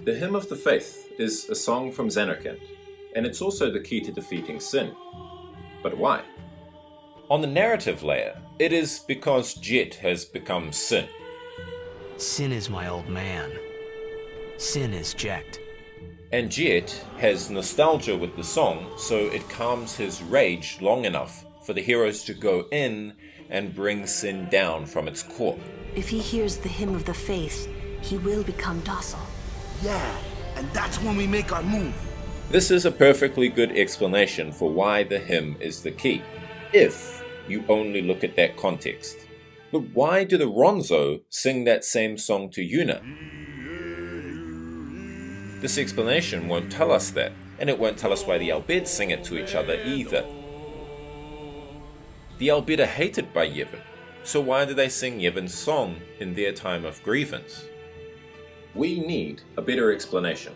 The Hymn of the Fayth is a song from Zanarkand, and it's also the key to defeating sin. But why? On the narrative layer, it is because Jet has become sin. Sin is my old man. Sin is Jet. And Jet has nostalgia with the song, so it calms his rage long enough for the heroes to go in and bring sin down from its core. If he hears the Hymn of the Fayth, he will become docile. Yeah, and that's when we make our move. This is a perfectly good explanation for why the hymn is the key, if you only look at that context. But why do the Ronzo sing that same song to Yuna? This explanation won't tell us that, and it won't tell us why the Albed sing it to each other either. The Albed are hated by Yevon, so why do they sing Yevon's song in their time of grievance? We need a better explanation,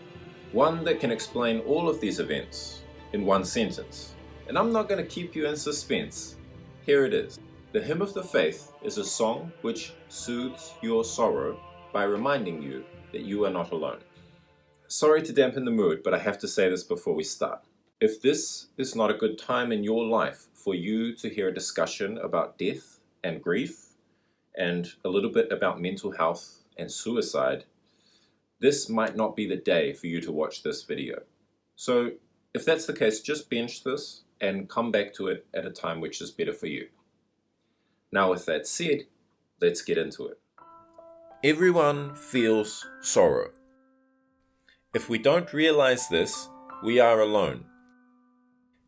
one that can explain all of these events in one sentence. And I'm not going to keep you in suspense. Here it is. The Hymn of the Fayth is a song which soothes your sorrow by reminding you that you are not alone. Sorry to dampen the mood, but I have to say this before we start. If this is not a good time in your life for you to hear a discussion about death and grief, and a little bit about mental health and suicide, this might not be the day for you to watch this video. So if that's the case, just bench this and come back to it at a time which is better for you. Now with that said, let's get into it. Everyone feels sorrow. If we don't realize this, we are alone.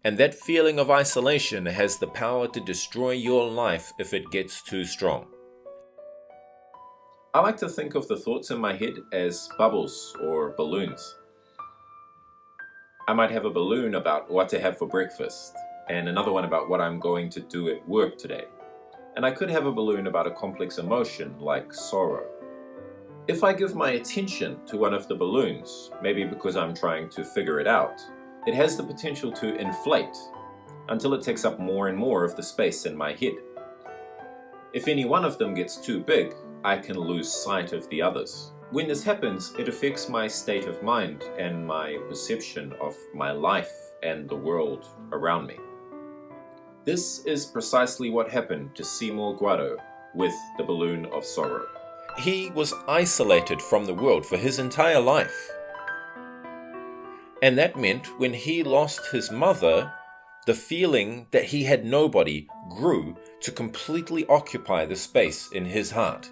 And that feeling of isolation has the power to destroy your life if it gets too strong. I like to think of the thoughts in my head as bubbles or balloons. I might have a balloon about what to have for breakfast, and another one about what I'm going to do at work today. And I could have a balloon about a complex emotion like sorrow. If I give my attention to one of the balloons, maybe because I'm trying to figure it out, it has the potential to inflate until it takes up more and more of the space in my head. If any one of them gets too big, I can lose sight of the others. When this happens, it affects my state of mind and my perception of my life and the world around me. This is precisely what happened to Seymour Guado with the balloon of sorrow. He was isolated from the world for his entire life. And that meant when he lost his mother, the feeling that he had nobody grew to completely occupy the space in his heart.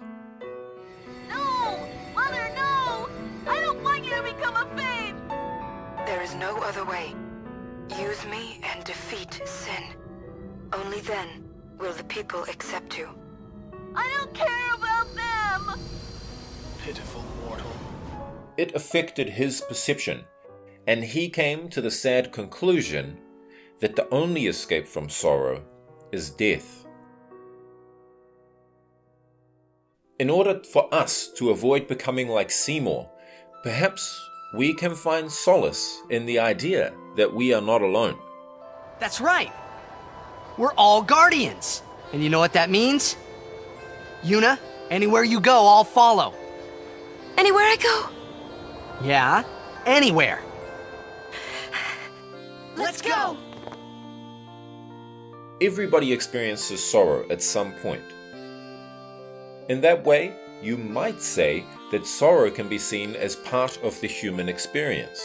No! Mother, no! I don't want you to become a babe! There is no other way. Use me and defeat sin. Only then will the people accept you. I don't care about them! Pitiful mortal. It affected his perception, and he came to the sad conclusion that the only escape from sorrow is death. In order for us to avoid becoming like Seymour, perhaps we can find solace in the idea that we are not alone. That's right. We're all guardians. And you know what that means? Yuna, anywhere you go, I'll follow. Anywhere I go? Yeah, anywhere. Let's go! Everybody experiences sorrow at some point. In that way, you might say that sorrow can be seen as part of the human experience.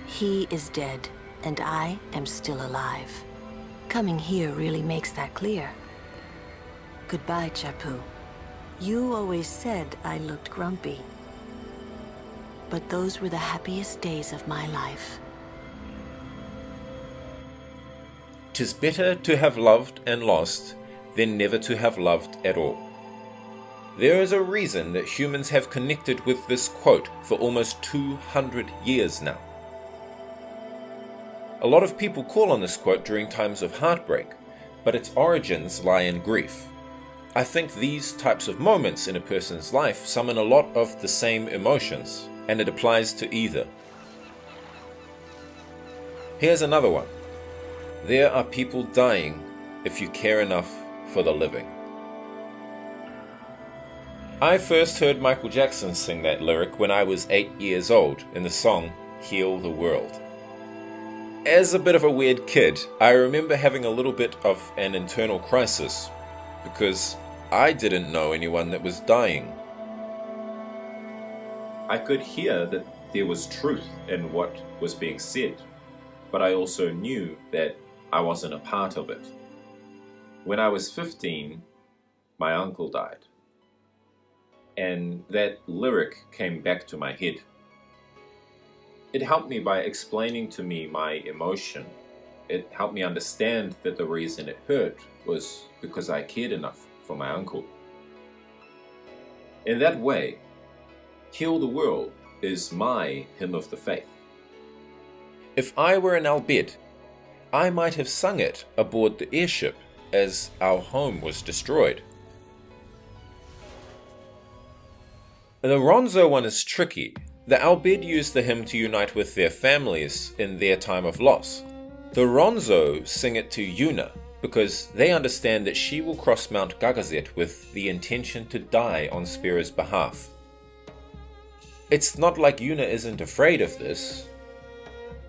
He is dead, and I am still alive. Coming here really makes that clear. Goodbye, Chapu. You always said I looked grumpy. But those were the happiest days of my life. 'Tis better to have loved and lost than never to have loved at all. There is a reason that humans have connected with this quote for almost 200 years now. A lot of people call on this quote during times of heartbreak, but its origins lie in grief. I think these types of moments in a person's life summon a lot of the same emotions, and it applies to either. Here's another one. There are people dying if you care enough for the living. I first heard Michael Jackson sing that lyric when I was 8 years old in the song Heal the World. As a bit of a weird kid, I remember having a little bit of an internal crisis because I didn't know anyone that was dying. I could hear that there was truth in what was being said, but I also knew that I wasn't a part of it. When I was 15, my uncle died. And that lyric came back to my head. It helped me by explaining to me my emotion. It helped me understand that the reason it hurt was because I cared enough for my uncle. In that way, Heal the World is my hymn of the faith. If I were an Albed, I might have sung it aboard the airship as our home was destroyed. The Ronzo one is tricky. The Albed use the hymn to unite with their families in their time of loss. The Ronzo sing it to Yuna because they understand that she will cross Mount Gagazet with the intention to die on Spira's behalf. It's not like Yuna isn't afraid of this.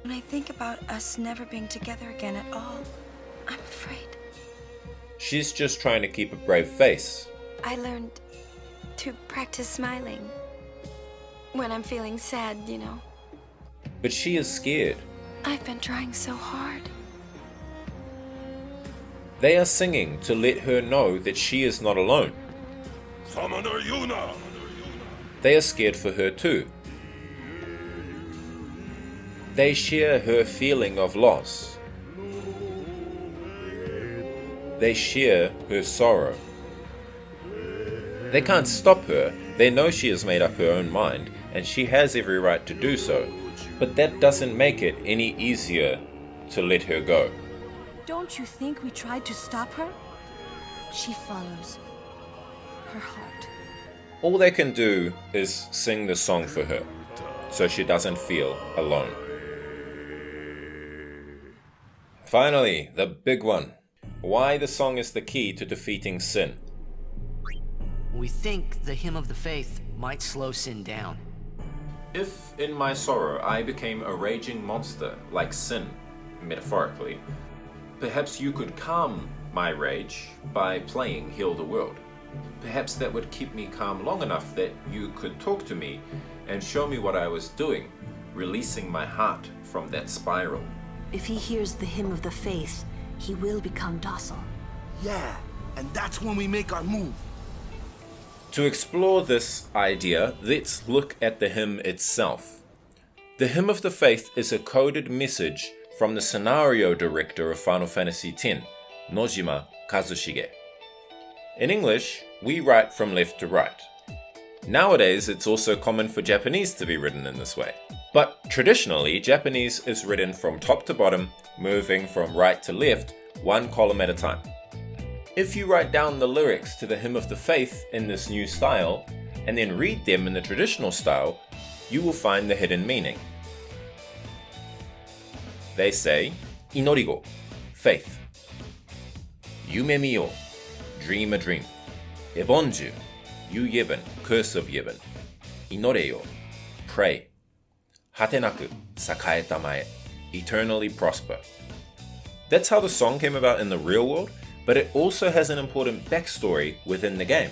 When I think about us never being together again at all, I'm afraid. She's just trying to keep a brave face. I learned to practice smiling when I'm feeling sad, you know. But she is scared. I've been trying so hard. They are singing to let her know that she is not alone. Summoner Yuna! They are scared for her too. They share her feeling of loss. They share her sorrow. They can't stop her. They know she has made up her own mind, and she has every right to do so. But that doesn't make it any easier to let her go. Don't you think we tried to stop her? She follows her heart. All they can do is sing the song for her, so she doesn't feel alone. Finally, the big one. Why the song is the key to defeating sin. We think the hymn of the faith might slow sin down. If in my sorrow I became a raging monster like sin, metaphorically, perhaps you could calm my rage by playing Heal the World. Perhaps that would keep me calm long enough that you could talk to me and show me what I was doing, releasing my heart from that spiral. If he hears the hymn of the faith, he will become docile. Yeah, and that's when we make our move. To explore this idea, let's look at the hymn itself. The hymn of the faith is a coded message from the scenario director of Final Fantasy X, Nojima Kazushige. In English, we write from left to right. Nowadays, it's also common for Japanese to be written in this way. But traditionally, Japanese is written from top to bottom, moving from right to left, one column at a time. If you write down the lyrics to the Hymn of the Faith in this new style, and then read them in the traditional style, you will find the hidden meaning. They say, Inorigo, faith. Yume miyo, dream a dream. Ebonju, you Yevon, curse of Yevon. Inoreyo, pray. Hatenaku, sakaeta mae, eternally prosper. That's how the song came about in the real world, but it also has an important backstory within the game.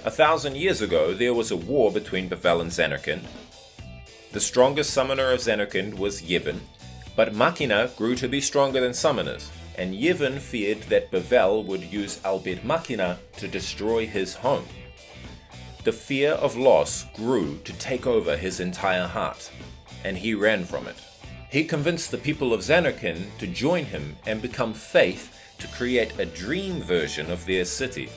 1,000 years ago, there was a war between Bevelle and Zanarkand. The strongest summoner of Zanarkand was Yevon, but Machina grew to be stronger than summoners, and Yevon feared that Bevelle would use Albed Machina to destroy his home. The fear of loss grew to take over his entire heart, and he ran from it. He convinced the people of Zanarkand to join him and become Fayth to create a dream version of their city.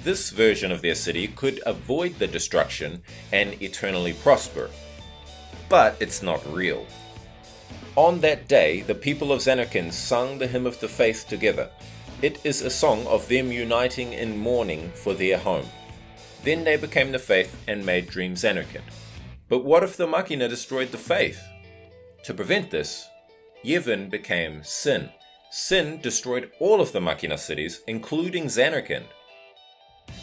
This version of their city could avoid the destruction and eternally prosper. But it's not real. On that day, the people of Zanarkand sung the Hymn of the Faith together. It is a song of them uniting in mourning for their home. Then they became the Faith and made Dream Zanarkand. But what if the Machina destroyed the Faith? To prevent this, Yevon became Sin Sin destroyed all of the Makina cities, including Zanarkand.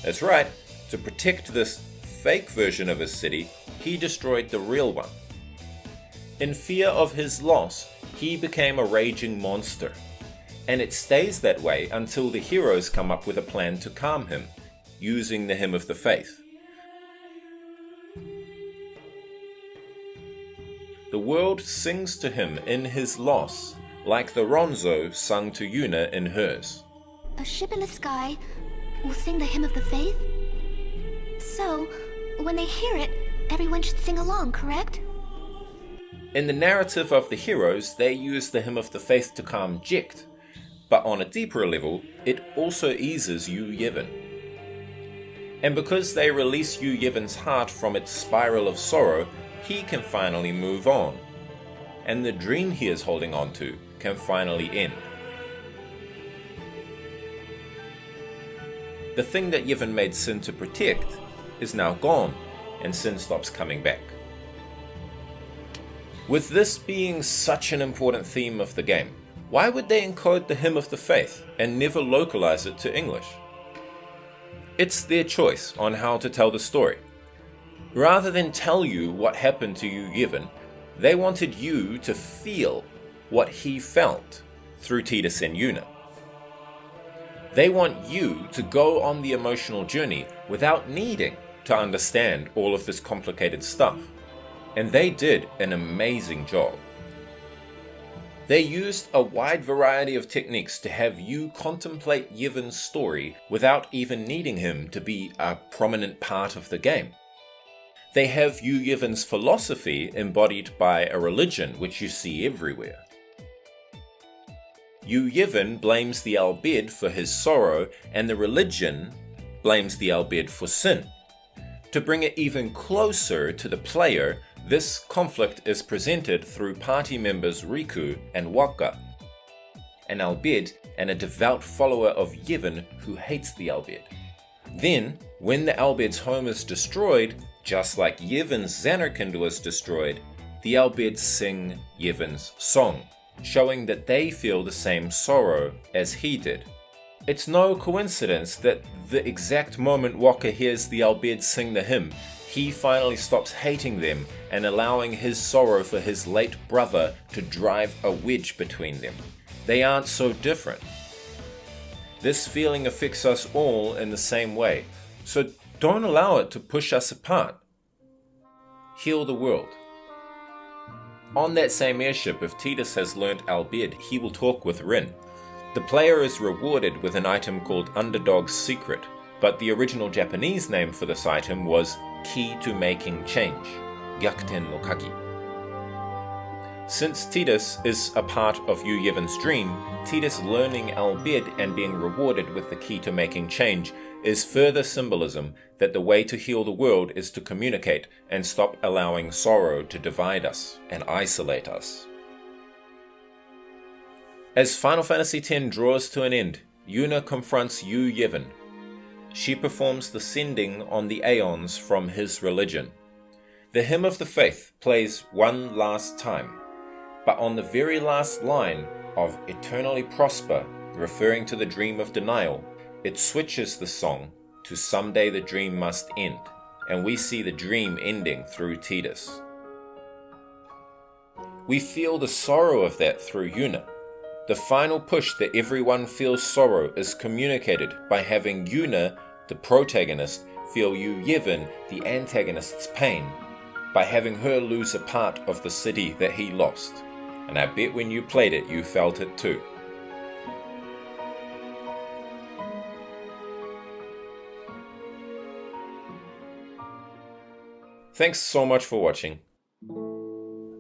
That's right, to protect this fake version of his city, he destroyed the real one. In fear of his loss, he became a raging monster, and it stays that way until the heroes come up with a plan to calm him, using the Hymn of the Fayth. The world sings to him in his loss, like the Ronzo sung to Yuna in hers. A ship in the sky will sing the Hymn of the Fayth? So, when they hear it, everyone should sing along, correct? In the narrative of the heroes, they use the Hymn of the Fayth to calm Jecht, but on a deeper level, it also eases Yevon. And because they release Yevon's heart from its spiral of sorrow, he can finally move on, and the dream he is holding on to can finally end. The thing that Yevon made Sin to protect is now gone, and Sin stops coming back. With this being such an important theme of the game, why would they encode the Hymn of the Fayth and never localize it to English? It's their choice on how to tell the story. Rather than tell you what happened to Yevon, they wanted you to feel what he felt through Tidus and Yuna. They want you to go on the emotional journey without needing to understand all of this complicated stuff. And they did an amazing job. They used a wide variety of techniques to have you contemplate Yevon's story without even needing him to be a prominent part of the game. They have Yevon's philosophy embodied by a religion which you see everywhere. Yevon blames the Al-Bhed for his sorrow, and the religion blames the Al-Bhed for sin. To bring it even closer to the player, this conflict is presented through party members Riku and Wakka, an Al-Bhed and a devout follower of Yevon who hates the Al-Bhed. Then, when the Al-Bhed's home is destroyed, just like Yevon's Zanarkand was destroyed, the Al-Bhed sing Yevon's song, showing that they feel the same sorrow as he did. It's no coincidence that the exact moment Wakka hears the Al-Bhed sing the hymn, he finally stops hating them and allowing his sorrow for his late brother to drive a wedge between them. They aren't so different. This feeling affects us all in the same way, so don't allow it to push us apart. Heal the world. On that same airship, if Tidus has learnt Al-Bhed, he will talk with Rin. The player is rewarded with an item called Underdog's Secret, but the original Japanese name for this item was Key to Making Change, Gyakuten no Kagi. Since Tidus is a part of Yevon's dream, Tidus learning Al-Bhed and being rewarded with the key to making change is further symbolism that the way to heal the world is to communicate and stop allowing sorrow to divide us and isolate us. As Final Fantasy X draws to an end, Yuna confronts Yevon. She performs the sending on the Aeons from his religion. The Hymn of the Fayth plays one last time, but on the very last line of Eternally Prosper, referring to the dream of denial, it switches the song to Someday the Dream Must End, and we see the dream ending through Tidus. We feel the sorrow of that through Yuna. The final push that everyone feels sorrow is communicated by having Yuna, the protagonist, feel Yevon, the antagonist's pain, by having her lose a part of the city that he lost. And I bet when you played it, you felt it too. Thanks so much for watching.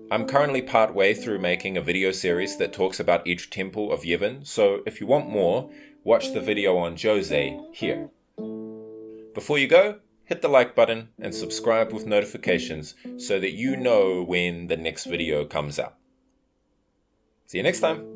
I'm currently part way through making a video series that talks about each temple of Yevon, so if you want more, watch the video on Jose here. Before you go, hit the like button and subscribe with notifications so that you know when the next video comes out. See you next time!